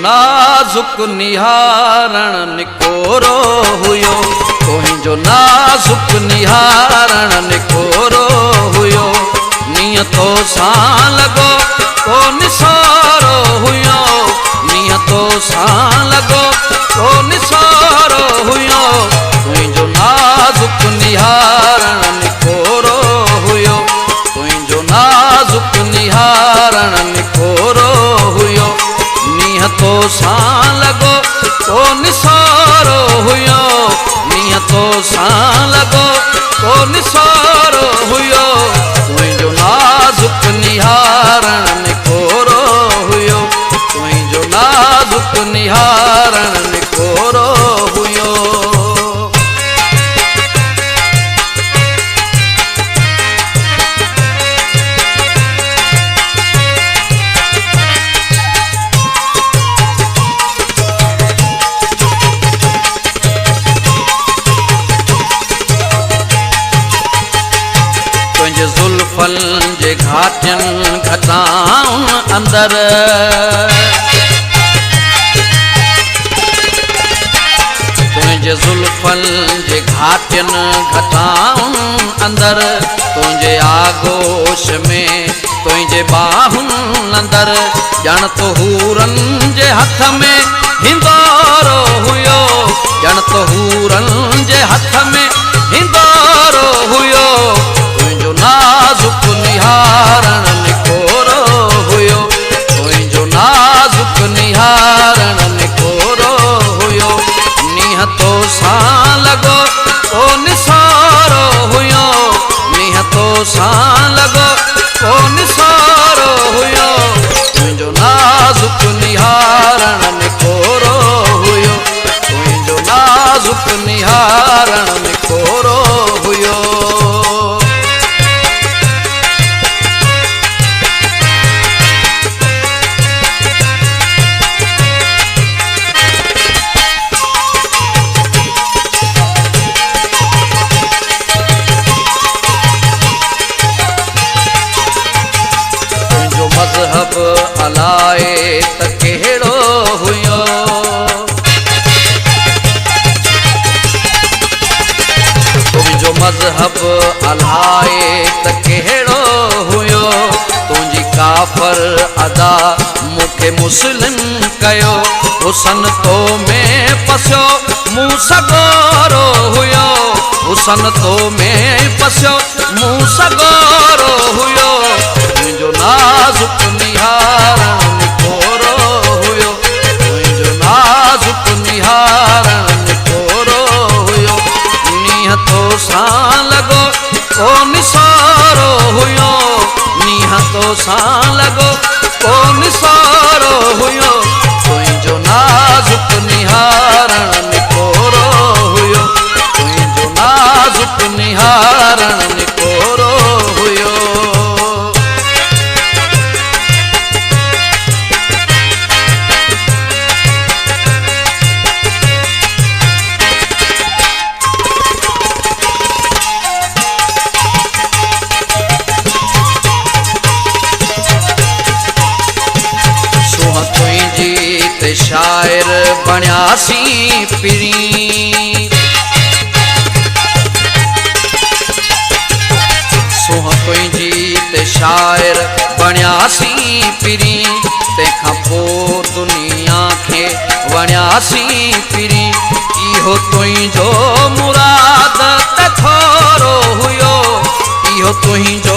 नाज़ुक निहारण निकोरो हुयो, तुंहिंजो नाज़ुक निहारण निकोरो हुयो। नियतो सां लॻो को निसारो हुयो, नियतो सां लॻो को निसारो हुयो। तुंहिंजो नाज़ुक निहारण निकोरो हुयो, तुंहिंजो नाज़ुक निहारण निकोरो हुयो। नियतो सां लॻो को निसारो हुयो, नियतो सां लॻो को निसारो हुयो। तुंहिंजो नाज़ुक निहारण निकोरो हुयो, तुंहिंजो नाज़ुक निहारण निकोरो हुयो। ज़ुल्फ़नि जे घाटियुनि घटाउनि अंदर, तुंहिंजे ज़ुल्फ़नि जे घाटियुनि घटाउनि अंदर, तुंहिंजे आगोश में तुंहिंजे बाहुनि अंदर, ॼण तो हूरनि जे हथ में हिंदोरो हुयो, ॼण तो हूरनि जे हथ में हिंदोरो हुयो। तुंहिंजो नाज़ुक निहारण निकोरो हुयो, तुंहिंजो नाज़ुक निहारण निकोरो हुयो। निहतो सां लॻो को निसारो हुयो, निहतो सां लॻो को निसारो हुयो। तुंहिंजो नाज़ुक निहारण निकोरो हुयो, तुंहिंजो नाज़ुक निहारण निकोरो हुयो। मज़हब अलाए त कहिड़ो हुयो, तुंहिंजो मज़हब अलाए त कहिड़ो हुयो। तुंहिंजी काफ़र अदा मूंखे मुस्लिम कयो, हुसन तो में पसियो मूं सॻोरो हुयो, हुसन तो में पसियो मूं सॻोरो हुयो। तुंहिंजो नाज़ुक निहारण निकोरो हुयो, तुंहिंजो नाज़ुक निहारण निकोरो हुयो। निहतो सां लॻो को निसारो हुयो, निहतो सां लॻो को निसारो हुयो। तुंहिंजो नाज़ुक निहारण निकोरो हुयो, तुंहिंजो नाज़ुक निहारण निकोरो हुयो। शायर बणियासी पिरी, सोह तुंहिंजी ते शायर बणियासी पिरी। तंहिंखां पोइ दुनिया खे वणियासी पिरी। इहो तुंहिंजो मुराद त थोरो हुयो, इहो तुंहिंजो